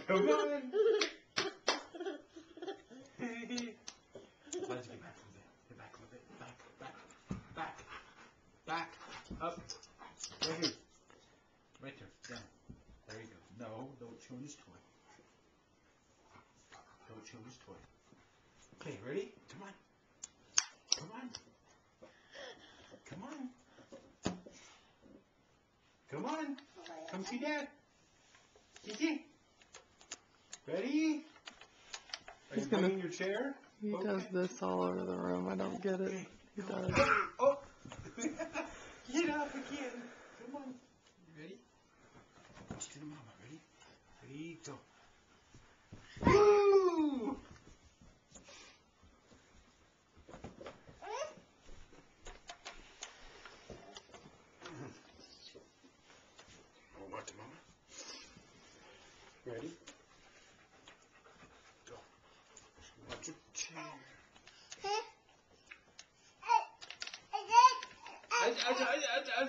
Come on. Let's get back a little bit. Get back a little bit. Back. Up. Right here. Right there. Down. There you go. No, don't chew on his toy. Don't chew on his toy. Okay, ready? Come on. Come on. Come on. Come on. Come see Dad. Kiki. Ready? Are you bringing your chair? He does this all over the room. I don't get it. He does. Oh! Get up again. Come on. You ready? Watch to the mama. Ready? Ready? Go. Woo! Watch the mama. Ready? Go. Watch your chair. I